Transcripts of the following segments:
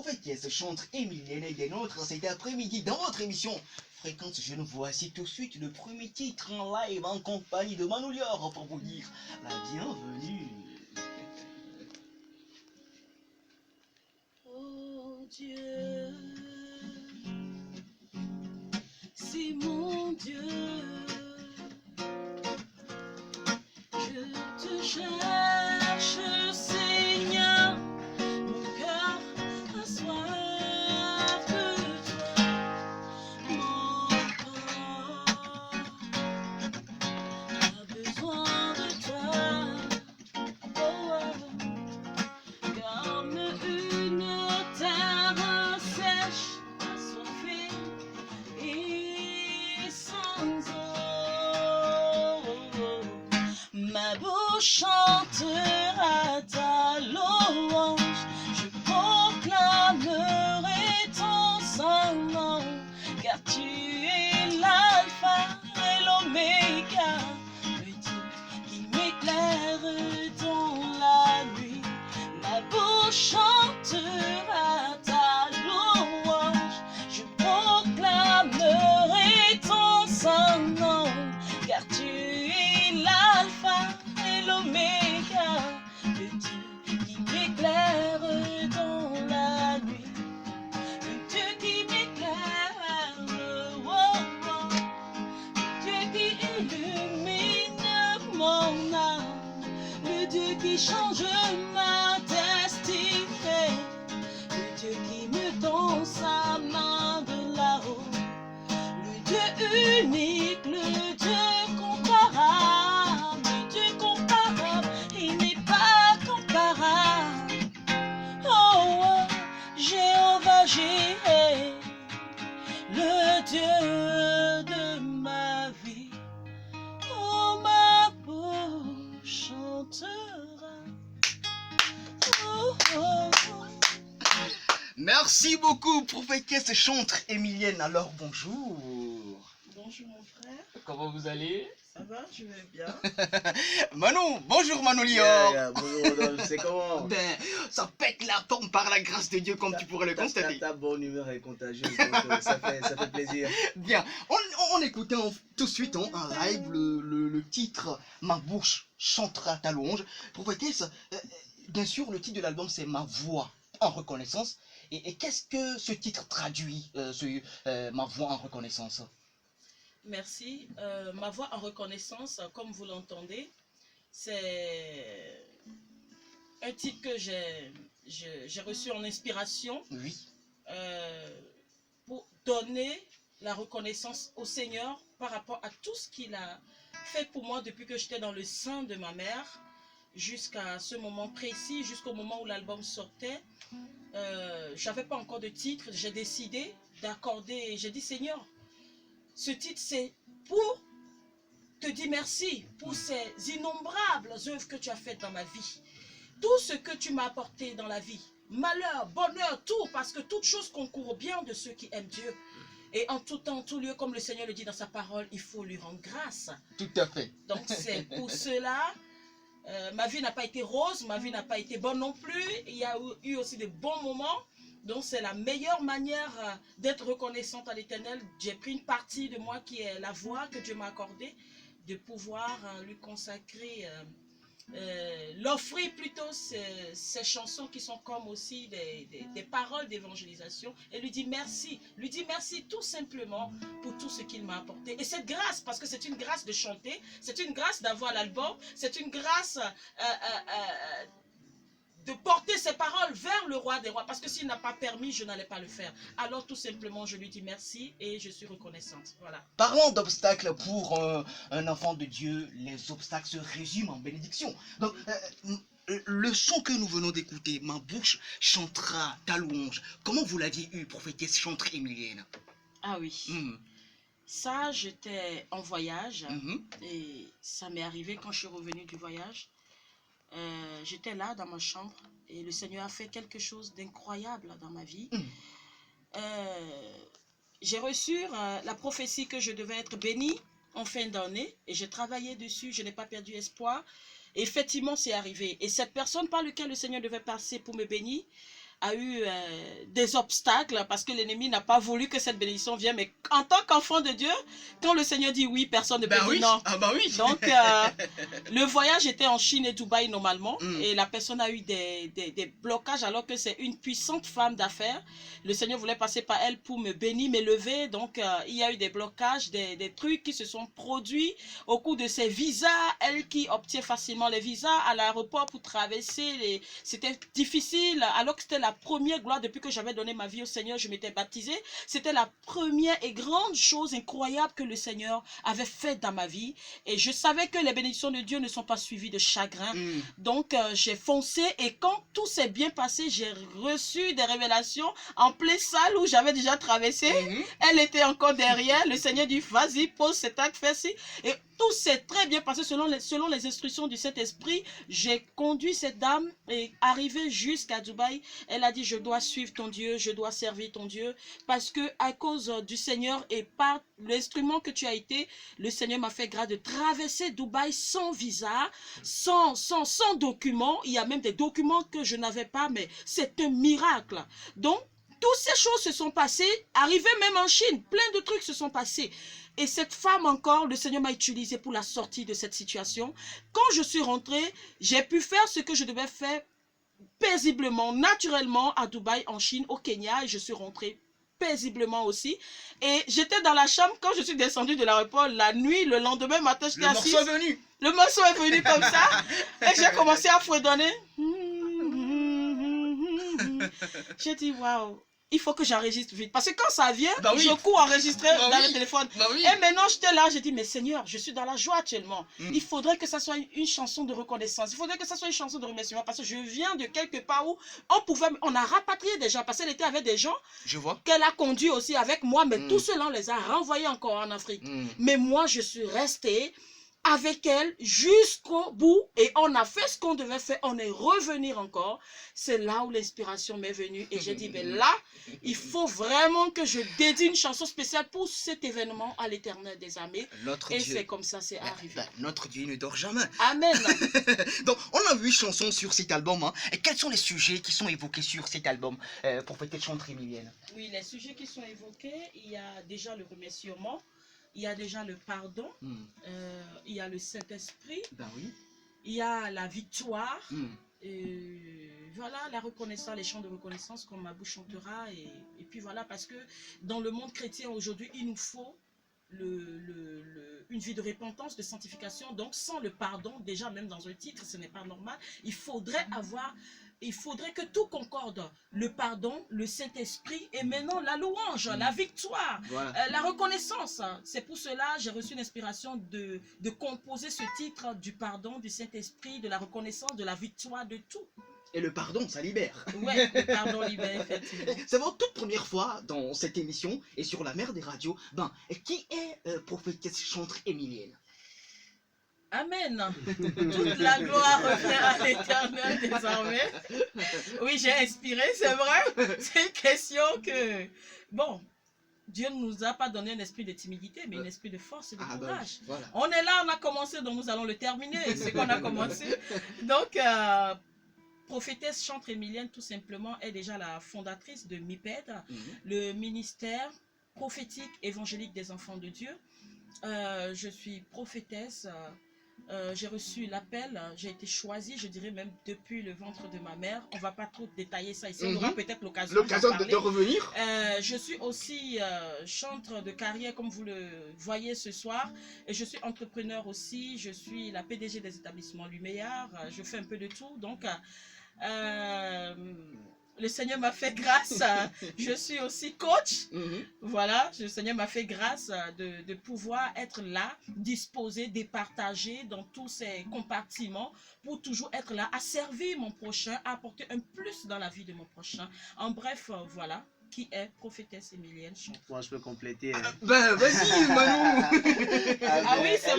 prophétesse, chantre Émilienne et des nôtres cet après-midi dans votre émission Fréquence Jeune. Voici tout de suite le premier titre en live en compagnie de Manoulior pour vous dire la bienvenue. Oh Dieu, c'est mon Dieu, je te cherche, Seigneur, mon cœur a soif de toi, mon corps a besoin de toi, oh, comme une terre sèche, assoiffée et sans eau. Ma bouche chantera ta louange, je proclamerai ton saint nom, car tu es l'alpha et l'oméga, le Dieu qui m'éclaire dans la nuit. Ma bouche chantera ta louange, je proclamerai ton saint nom, car tu es l'alpha et l'oméga, le Dieu qui m'éclaire dans la nuit, le Dieu qui m'éclaire, oh, oh, le Dieu qui illumine mon âme, le Dieu qui change ma destinée, le Dieu qui me tend sa main de là-haut, le Dieu unique, le Dieu comparable, le Dieu comparable, il n'est pas comparable. Oh, oh, Jéhovah Jireh, le Dieu de ma vie, oh, ma bouche chantera. Oh, oh, oh. Merci beaucoup prophétesse, chantre Émilienne. Alors bonjour. Bonjour mon frère, Comment vous allez? ça va, je vais bien. Manou, bonjour Manoulior. Bonjour Rodolphe, c'est comment? Ben, ça pète la forme par la grâce de Dieu comme tu pourrais le constater. Ta bonne humeur est contagieuse, donc ça fait plaisir. Bien, on écoutait tout de suite en live le titre Ma bouche chantera ta louange. Prophétesse, bien sûr, le titre de l'album c'est Ma voix en reconnaissance. Et qu'est-ce que ce titre traduit, Ma voix en reconnaissance? Merci. Ma voix en reconnaissance, comme vous l'entendez, c'est un titre que j'ai reçu en inspiration Oui. pour donner la reconnaissance au Seigneur par rapport à tout ce qu'il a fait pour moi depuis que j'étais dans le sein de ma mère jusqu'à ce moment précis, jusqu'au moment où l'album sortait. J'avais pas encore de titre, j'ai décidé d'accorder, j'ai dit Seigneur, ce titre c'est pour te dire merci pour ces innombrables œuvres que tu as faites dans ma vie, tout ce que tu m'as apporté dans la vie, malheur, bonheur, tout, parce que toute chose concourt au bien de ceux qui aiment Dieu. Et en tout temps, en tout lieu, comme le Seigneur le dit dans sa parole, il faut lui rendre grâce. Tout à fait. Donc c'est pour cela. Ma vie n'a pas été rose, ma vie n'a pas été bonne non plus. Il y a eu aussi des bons moments. Donc c'est la meilleure manière d'être reconnaissante à l'Éternel. J'ai pris une partie de moi qui est la voix que Dieu m'a accordée, de pouvoir lui consacrer, l'offrir plutôt ces chansons qui sont comme aussi des paroles d'évangélisation, et lui dire merci tout simplement pour tout ce qu'il m'a apporté. Et cette grâce, parce que c'est une grâce de chanter, c'est une grâce d'avoir l'album, c'est une grâce de porter ses paroles vers le roi des rois, parce que s'il n'a pas permis, je n'allais pas le faire. Alors tout simplement, je lui dis merci et je suis reconnaissante. Voilà. Parlons d'obstacles pour un enfant de Dieu. Les obstacles se résument en bénédiction. Donc, le son que nous venons d'écouter, Ma bouche chantera ta louange. Comment vous l'aviez eu, prophétesse chantre Émilienne? Ah oui. Ça, j'étais en voyage et ça m'est arrivé quand je suis revenue du voyage. J'étais là dans ma chambre et le Seigneur a fait quelque chose d'incroyable dans ma vie. J'ai reçu la prophétie que je devais être bénie en fin d'année et j'ai travaillé dessus, je n'ai pas perdu espoir. Et effectivement, c'est arrivé. Et cette personne par laquelle le Seigneur devait passer pour me bénir a eu des obstacles parce que l'ennemi n'a pas voulu que cette bénédiction vienne. Mais en tant qu'enfant de Dieu, quand le Seigneur dit oui, personne ne peut dire non. Ah bah oui. Donc, le voyage était en Chine et Dubaï normalement. Et la personne a eu des blocages alors que c'est une puissante femme d'affaires. Le Seigneur voulait passer par elle pour me bénir, m'élever. Donc, il y a eu des blocages, des trucs qui se sont produits au cours de ses visas. Elle qui obtient facilement les visas à l'aéroport pour traverser. C'était difficile alors que c'était la première gloire depuis que j'avais donné ma vie au Seigneur. Je m'étais baptisée. C'était la première et grande chose incroyable que le Seigneur avait faite dans ma vie. Et je savais que les bénédictions de Dieu ne sont pas suivies de chagrin. Donc, j'ai foncé et quand tout s'est bien passé, j'ai reçu des révélations en pleine salle où j'avais déjà traversé. Elle était encore derrière. Le Seigneur dit, vas-y, pose cet acte, fais ci. Et tout s'est très bien passé selon les instructions du Saint-Esprit. J'ai conduit cette dame et arrivé jusqu'à Dubaï, elle a dit, je dois suivre ton Dieu, je dois servir ton Dieu, parce que à cause du Seigneur et par l'instrument que tu as été, le Seigneur m'a fait grâce de traverser Dubaï sans visa, sans document. Il y a même des documents que je n'avais pas, mais c'est un miracle. Donc, toutes ces choses se sont passées, arrivé même en Chine, plein de trucs se sont passés. Et cette femme encore, le Seigneur m'a utilisé pour la sortie de cette situation. Quand je suis rentrée, j'ai pu faire ce que je devais faire paisiblement, naturellement à Dubaï, en Chine, au Kenya. Et je suis rentrée paisiblement aussi. Et j'étais dans la chambre quand je suis descendue de l'aéroport la nuit, le lendemain matin, j'étais assise. Le morceau est venu. Le morceau est venu comme ça. Et j'ai commencé à fredonner. J'ai dit, waouh. Il faut que j'enregistre vite. Parce que quand ça vient, je cours enregistrer dans le téléphone. Et maintenant, j'étais là, j'ai dit, mais Seigneur, je suis dans la joie actuellement. Il faudrait que ça soit une chanson de reconnaissance. Il faudrait que ça soit une chanson de remerciement. Parce que je viens de quelque part où on a rapatrié des gens. Parce qu'elle était avec des gens qu'elle a conduits aussi avec moi. Mais tous ceux-là, on les a renvoyés encore en Afrique. Mais moi, je suis restée avec elle jusqu'au bout et on a fait ce qu'on devait faire, on est revenu encore. C'est là où l'inspiration m'est venue et j'ai dit, mais là, il faut vraiment que je dédie une chanson spéciale pour cet événement à l'Éternel des armées. Et c'est comme ça, c'est arrivé. Notre Dieu ne dort jamais. Amen. Donc, on a 8 chansons sur cet album. Hein. Et quels sont les sujets qui sont évoqués sur cet album pour peut-être chanter Emilienne? Oui, les sujets qui sont évoqués, il y a déjà le remerciement. Il y a déjà le pardon, il y a le Saint-Esprit, il y a la victoire, voilà, la reconnaissance, les chants de reconnaissance comme ma bouche chantera. Et puis voilà, parce que dans le monde chrétien aujourd'hui, il nous faut une vie de repentance, de sanctification. Donc sans le pardon, déjà même dans un titre, ce n'est pas normal. Il faudrait que tout concorde, le pardon, le Saint-Esprit et maintenant la louange, la victoire, la reconnaissance. C'est pour cela que j'ai reçu l'inspiration de composer ce titre du pardon, du Saint-Esprit, de la reconnaissance, de la victoire, de tout. Et le pardon, ça libère. Oui, le pardon libère, effectivement. C'est votre toute première fois dans cette émission et sur la mer des radios. Qui est prophétesse chantre Emilienne? Amen. Toute la gloire revient à l'Éternel désormais. Oui, j'ai inspiré, c'est vrai. C'est une question que... Bon, Dieu ne nous a pas donné un esprit de timidité, mais un esprit de force et de courage. On est là, on a commencé, donc nous allons le terminer. C'est qu'on a commencé. Donc, prophétesse chantre Emilienne, tout simplement, est déjà la fondatrice de MIPED, le ministère prophétique évangélique des enfants de Dieu. Je suis prophétesse. J'ai reçu l'appel, j'ai été choisie, je dirais même depuis le ventre de ma mère. On ne va pas trop détailler ça ici, on aura peut-être l'occasion de revenir. Je suis aussi chantre de carrière, comme vous le voyez ce soir. Et je suis entrepreneur aussi, je suis la PDG des établissements Lumière, je fais un peu de tout. Donc, le Seigneur m'a fait grâce, je suis aussi coach, voilà, le Seigneur m'a fait grâce de pouvoir être là, disposé, départager dans tous ces compartiments pour toujours être là, à servir mon prochain, à apporter un plus dans la vie de mon prochain. En bref, voilà. Qui est prophétesse Emilienne Chantre. Moi, je peux compléter. Vas-y, Manou. Oui, c'est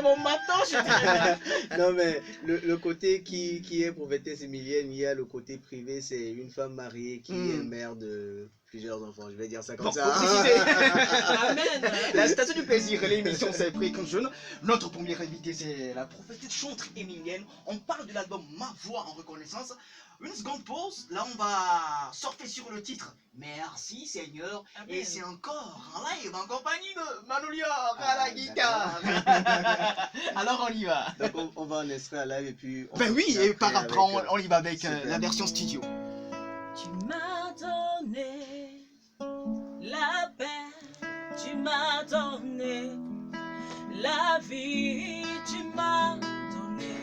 mon matin, je dirais. Non, mais le côté qui est prophétesse Emilienne, il y a le côté privé, c'est une femme mariée qui est mère de plusieurs enfants, je vais dire ça comme Bon, ça. pour préciser. Amen. La station du plaisir, l'émission c'est Pré comme jeune. Notre première invitée c'est la prophétesse chantre émilienne. On parle de l'album Ma Voix en reconnaissance. Une seconde pause, là on va surfer sur le titre Merci Seigneur. Amen. Et c'est encore en live en compagnie de Manoulior à la Ah, guitare. Alors on y va. Donc on va en extrait à live et puis... on Ben oui, continue et par après avec, on y va avec super. la version studio. Tu m'as donné la paix, tu m'as donné la vie, tu m'as donné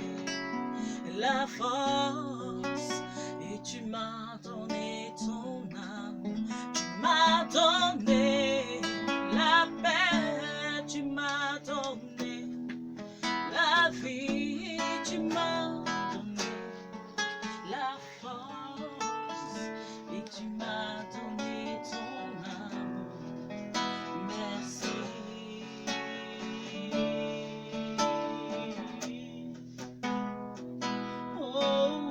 la force et tu m'as donné ton amour. Tu m'as donné la paix, tu m'as donné la vie, tu m'as donné la force et tu m'as donné ton amour. Merci. Oh,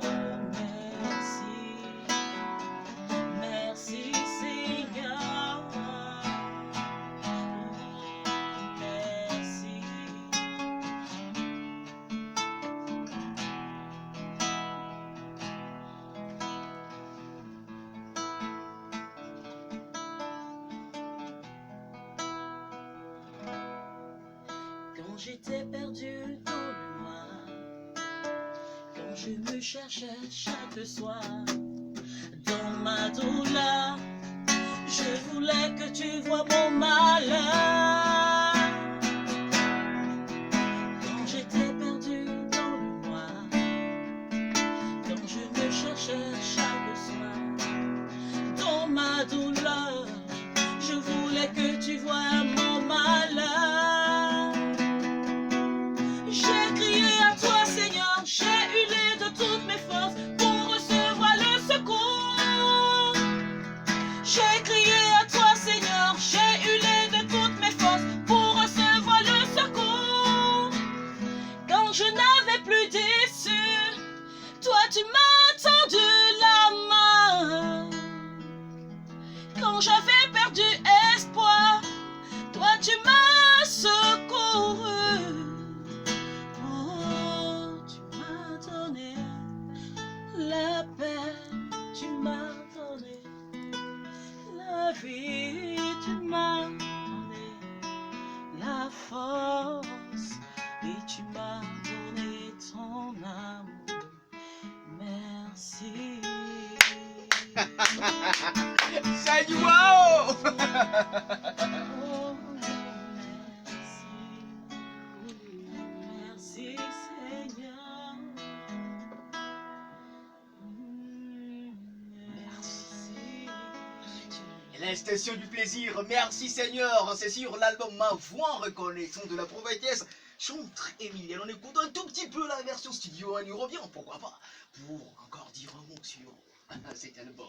merci. Merci Seigneur. Merci. Quand j'étais perdu dans le noir, quand je me cherchais chaque soir, dans ma douleur, je voulais que tu vois mon malheur. Quand j'étais perdu dans le noir, quand je me cherchais chaque soir, dans ma douleur, je voulais que tu vois mon malheur. J'ai crié à toi, Seigneur, j'ai hurlé de toutes mes forces pour recevoir le secours. J'ai crié à toi, Seigneur, j'ai hurlé de toutes mes forces pour recevoir le secours. Quand je n'avais plus d'issue, toi tu m'as tendu la main. Quand j'avais perdu espoir, toi tu m'as secouru. Oh, tu m'as donné la paix, tu m'as donné la vie, tu m'as donné la force et tu m'as donné ton amour. Merci. C'est du wow. Oh, merci. Merci Seigneur. Merci. La station du plaisir, merci Seigneur, c'est sur l'album Ma Voix en reconnaissance de la prophétesse chantre émilienne. On écoute un tout petit peu la version studio, on y revient, pourquoi pas, pour encore dire un mot sur cet album.